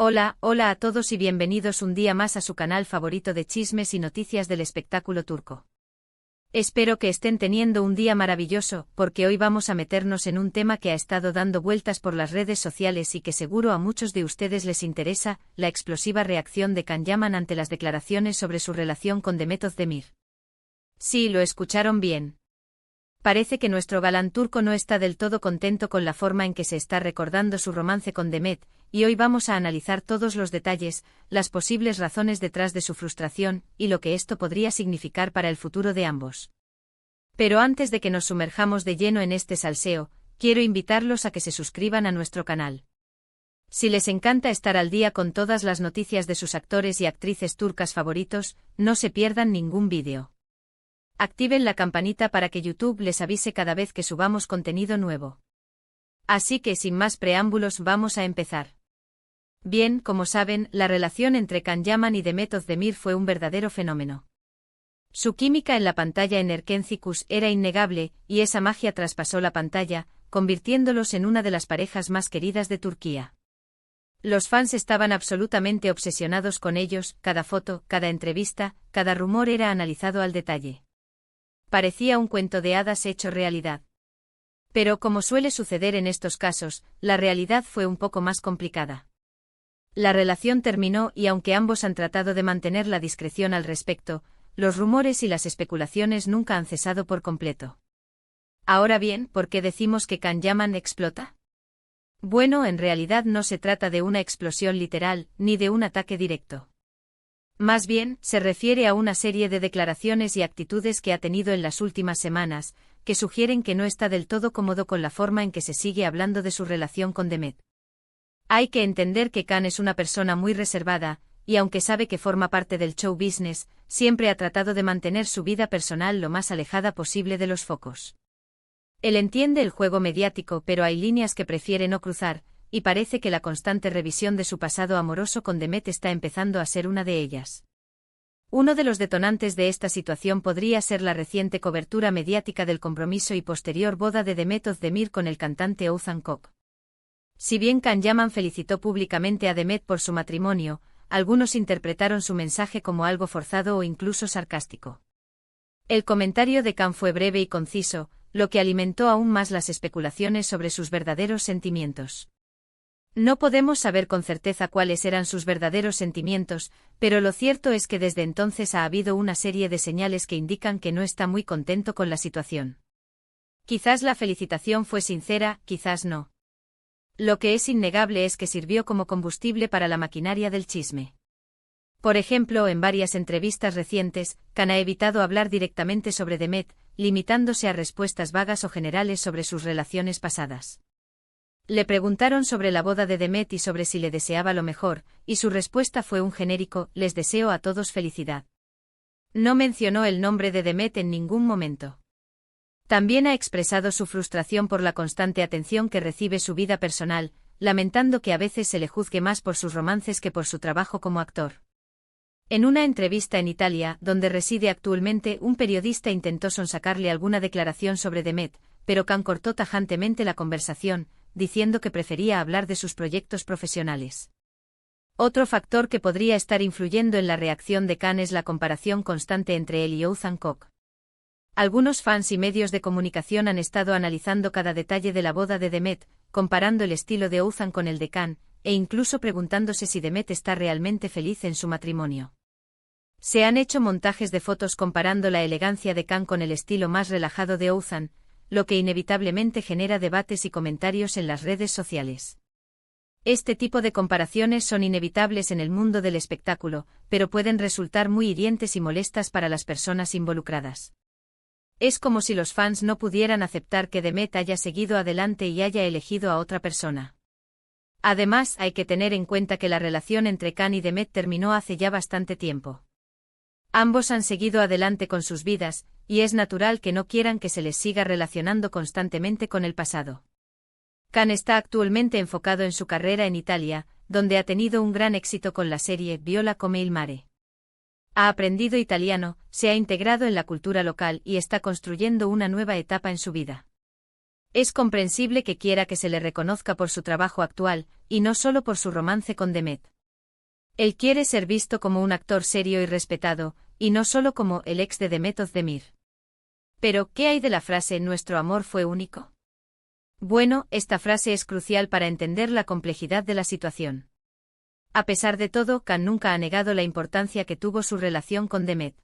Hola a todos y bienvenidos un día más a su canal favorito de chismes y noticias del espectáculo turco. Espero que estén teniendo un día maravilloso, porque hoy vamos a meternos en un tema que ha estado dando vueltas por las redes sociales y que seguro a muchos de ustedes les interesa, la explosiva reacción de Can Yaman ante las declaraciones sobre su relación con Demet Özdemir. Sí, lo escucharon bien. Parece que nuestro galán turco no está del todo contento con la forma en que se está recordando su romance con Demet, y hoy vamos a analizar todos los detalles, las posibles razones detrás de su frustración, y lo que esto podría significar para el futuro de ambos. Pero antes de que nos sumerjamos de lleno en este salseo, quiero invitarlos a que se suscriban a nuestro canal. Si les encanta estar al día con todas las noticias de sus actores y actrices turcas favoritos, no se pierdan ningún vídeo. Activen la campanita para que YouTube les avise cada vez que subamos contenido nuevo. Así que sin más preámbulos vamos a empezar. Bien, como saben, la relación entre Can Yaman y Demet Özdemir fue un verdadero fenómeno. Su química en la pantalla en Erkencikus era innegable, y esa magia traspasó la pantalla, convirtiéndolos en una de las parejas más queridas de Turquía. Los fans estaban absolutamente obsesionados con ellos, cada foto, cada entrevista, cada rumor era analizado al detalle. Parecía un cuento de hadas hecho realidad. Pero como suele suceder en estos casos, la realidad fue un poco más complicada. La relación terminó y aunque ambos han tratado de mantener la discreción al respecto, los rumores y las especulaciones nunca han cesado por completo. Ahora bien, ¿por qué decimos que Can Yaman explota? Bueno, en realidad no se trata de una explosión literal, ni de un ataque directo. Más bien, se refiere a una serie de declaraciones y actitudes que ha tenido en las últimas semanas, que sugieren que no está del todo cómodo con la forma en que se sigue hablando de su relación con Demet. Hay que entender que Can es una persona muy reservada, y aunque sabe que forma parte del show business, siempre ha tratado de mantener su vida personal lo más alejada posible de los focos. Él entiende el juego mediático, pero hay líneas que prefiere no cruzar, y parece que la constante revisión de su pasado amoroso con Demet está empezando a ser una de ellas. Uno de los detonantes de esta situación podría ser la reciente cobertura mediática del compromiso y posterior boda de Demet Özdemir con el cantante Oğuzhan Koç. Si bien Can Yaman felicitó públicamente a Demet por su matrimonio, algunos interpretaron su mensaje como algo forzado o incluso sarcástico. El comentario de Can fue breve y conciso, lo que alimentó aún más las especulaciones sobre sus verdaderos sentimientos. No podemos saber con certeza cuáles eran sus verdaderos sentimientos, pero lo cierto es que desde entonces ha habido una serie de señales que indican que no está muy contento con la situación. Quizás la felicitación fue sincera, quizás no. Lo que es innegable es que sirvió como combustible para la maquinaria del chisme. Por ejemplo, en varias entrevistas recientes, Can ha evitado hablar directamente sobre Demet, limitándose a respuestas vagas o generales sobre sus relaciones pasadas. Le preguntaron sobre la boda de Demet y sobre si le deseaba lo mejor, y su respuesta fue un genérico: les deseo a todos felicidad. No mencionó el nombre de Demet en ningún momento. También ha expresado su frustración por la constante atención que recibe su vida personal, lamentando que a veces se le juzgue más por sus romances que por su trabajo como actor. En una entrevista en Italia, donde reside actualmente, un periodista intentó sonsacarle alguna declaración sobre Demet, pero Can cortó tajantemente la conversación, diciendo que prefería hablar de sus proyectos profesionales. Otro factor que podría estar influyendo en la reacción de Can es la comparación constante entre él y Oğuzhan Koç. Algunos fans y medios de comunicación han estado analizando cada detalle de la boda de Demet, comparando el estilo de Oğuzhan con el de Can, e incluso preguntándose si Demet está realmente feliz en su matrimonio. Se han hecho montajes de fotos comparando la elegancia de Can con el estilo más relajado de Oğuzhan, lo que inevitablemente genera debates y comentarios en las redes sociales. Este tipo de comparaciones son inevitables en el mundo del espectáculo, pero pueden resultar muy hirientes y molestas para las personas involucradas. Es como si los fans no pudieran aceptar que Demet haya seguido adelante y haya elegido a otra persona. Además, hay que tener en cuenta que la relación entre Can y Demet terminó hace ya bastante tiempo. Ambos han seguido adelante con sus vidas, y es natural que no quieran que se les siga relacionando constantemente con el pasado. Can está actualmente enfocado en su carrera en Italia, donde ha tenido un gran éxito con la serie Viola come il mare. Ha aprendido italiano, se ha integrado en la cultura local y está construyendo una nueva etapa en su vida. Es comprensible que quiera que se le reconozca por su trabajo actual, y no solo por su romance con Demet. Él quiere ser visto como un actor serio y respetado, y no solo como el ex de Demet Özdemir. Pero, ¿qué hay de la frase «nuestro amor fue único»? Bueno, esta frase es crucial para entender la complejidad de la situación. A pesar de todo, Can nunca ha negado la importancia que tuvo su relación con Demet.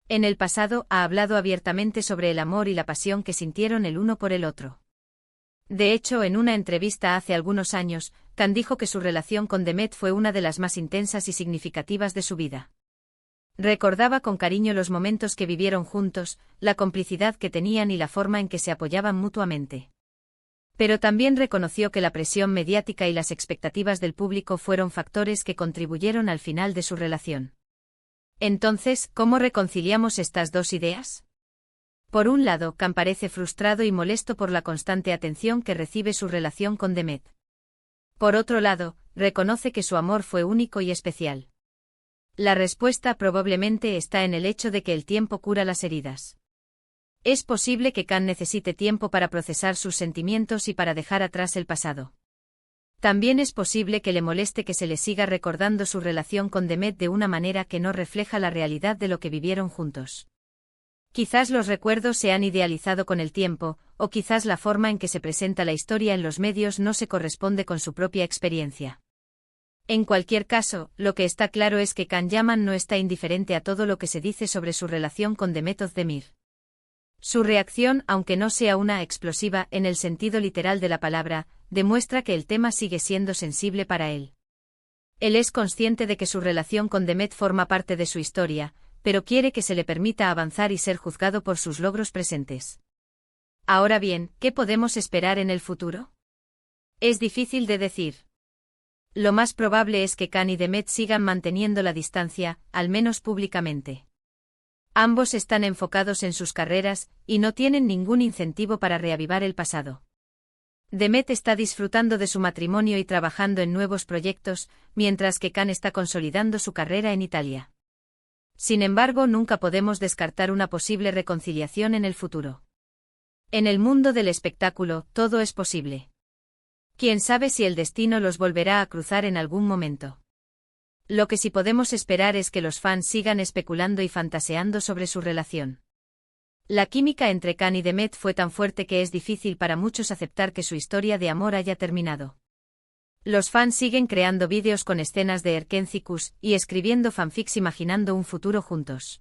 En el pasado ha hablado abiertamente sobre el amor y la pasión que sintieron el uno por el otro. De hecho, en una entrevista hace algunos años, Can dijo que su relación con Demet fue una de las más intensas y significativas de su vida. Recordaba con cariño los momentos que vivieron juntos, la complicidad que tenían y la forma en que se apoyaban mutuamente. Pero también reconoció que la presión mediática y las expectativas del público fueron factores que contribuyeron al final de su relación. Entonces, ¿cómo reconciliamos estas dos ideas? Por un lado, Can parece frustrado y molesto por la constante atención que recibe su relación con Demet. Por otro lado, reconoce que su amor fue único y especial. La respuesta probablemente está en el hecho de que el tiempo cura las heridas. Es posible que Can necesite tiempo para procesar sus sentimientos y para dejar atrás el pasado. También es posible que le moleste que se le siga recordando su relación con Demet de una manera que no refleja la realidad de lo que vivieron juntos. Quizás los recuerdos se han idealizado con el tiempo, o quizás la forma en que se presenta la historia en los medios no se corresponde con su propia experiencia. En cualquier caso, lo que está claro es que Can Yaman no está indiferente a todo lo que se dice sobre su relación con Demet Özdemir. Su reacción, aunque no sea una explosiva en el sentido literal de la palabra, demuestra que el tema sigue siendo sensible para él. Él es consciente de que su relación con Demet forma parte de su historia, pero quiere que se le permita avanzar y ser juzgado por sus logros presentes. Ahora bien, ¿qué podemos esperar en el futuro? Es difícil de decir. Lo más probable es que Can y Demet sigan manteniendo la distancia, al menos públicamente. Ambos están enfocados en sus carreras, y no tienen ningún incentivo para reavivar el pasado. Demet está disfrutando de su matrimonio y trabajando en nuevos proyectos, mientras que Can está consolidando su carrera en Italia. Sin embargo, nunca podemos descartar una posible reconciliación en el futuro. En el mundo del espectáculo, todo es posible. Quién sabe si el destino los volverá a cruzar en algún momento. Lo que sí podemos esperar es que los fans sigan especulando y fantaseando sobre su relación. La química entre Can y Demet fue tan fuerte que es difícil para muchos aceptar que su historia de amor haya terminado. Los fans siguen creando vídeos con escenas de Erkencikus y escribiendo fanfics imaginando un futuro juntos.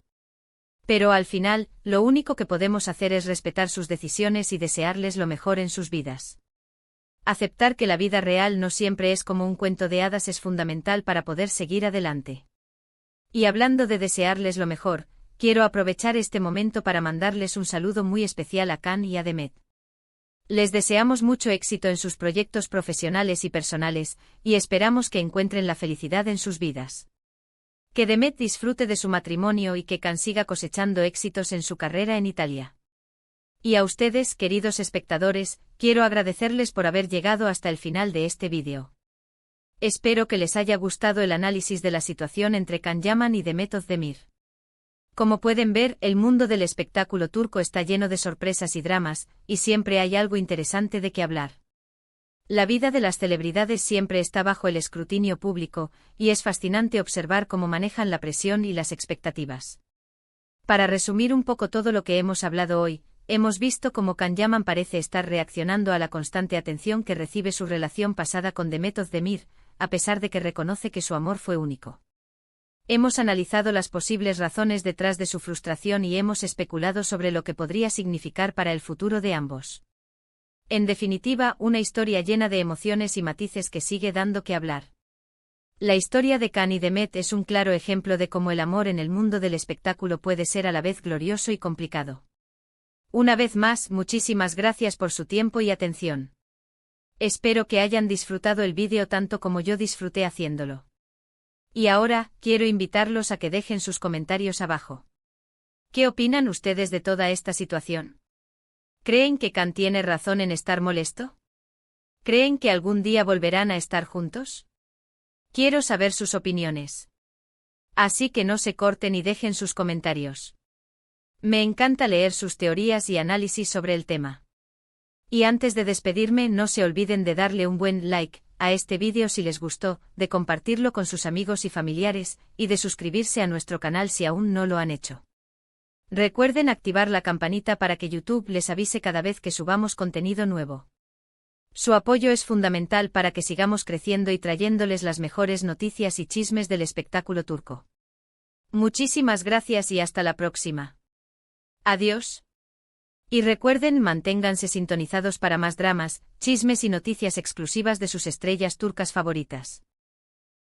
Pero al final, lo único que podemos hacer es respetar sus decisiones y desearles lo mejor en sus vidas. Aceptar que la vida real no siempre es como un cuento de hadas es fundamental para poder seguir adelante. Y hablando de desearles lo mejor, quiero aprovechar este momento para mandarles un saludo muy especial a Can y a Demet. Les deseamos mucho éxito en sus proyectos profesionales y personales, y esperamos que encuentren la felicidad en sus vidas. Que Demet disfrute de su matrimonio y que Can siga cosechando éxitos en su carrera en Italia. Y a ustedes, queridos espectadores, quiero agradecerles por haber llegado hasta el final de este vídeo. Espero que les haya gustado el análisis de la situación entre Can Yaman y Demet Özdemir. Como pueden ver, el mundo del espectáculo turco está lleno de sorpresas y dramas, y siempre hay algo interesante de qué hablar. La vida de las celebridades siempre está bajo el escrutinio público, y es fascinante observar cómo manejan la presión y las expectativas. Para resumir un poco todo lo que hemos hablado hoy, hemos visto cómo Can Yaman parece estar reaccionando a la constante atención que recibe su relación pasada con Demet Özdemir, a pesar de que reconoce que su amor fue único. Hemos analizado las posibles razones detrás de su frustración y hemos especulado sobre lo que podría significar para el futuro de ambos. En definitiva, una historia llena de emociones y matices que sigue dando que hablar. La historia de Can y Demet es un claro ejemplo de cómo el amor en el mundo del espectáculo puede ser a la vez glorioso y complicado. Una vez más, muchísimas gracias por su tiempo y atención. Espero que hayan disfrutado el vídeo tanto como yo disfruté haciéndolo. Y ahora, quiero invitarlos a que dejen sus comentarios abajo. ¿Qué opinan ustedes de toda esta situación? ¿Creen que Can tiene razón en estar molesto? ¿Creen que algún día volverán a estar juntos? Quiero saber sus opiniones. Así que no se corten y dejen sus comentarios. Me encanta leer sus teorías y análisis sobre el tema. Y antes de despedirme, no se olviden de darle un buen like, a este vídeo si les gustó, de compartirlo con sus amigos y familiares, y de suscribirse a nuestro canal si aún no lo han hecho. Recuerden activar la campanita para que YouTube les avise cada vez que subamos contenido nuevo. Su apoyo es fundamental para que sigamos creciendo y trayéndoles las mejores noticias y chismes del espectáculo turco. Muchísimas gracias y hasta la próxima. Adiós. Y recuerden, manténganse sintonizados para más dramas, chismes y noticias exclusivas de sus estrellas turcas favoritas.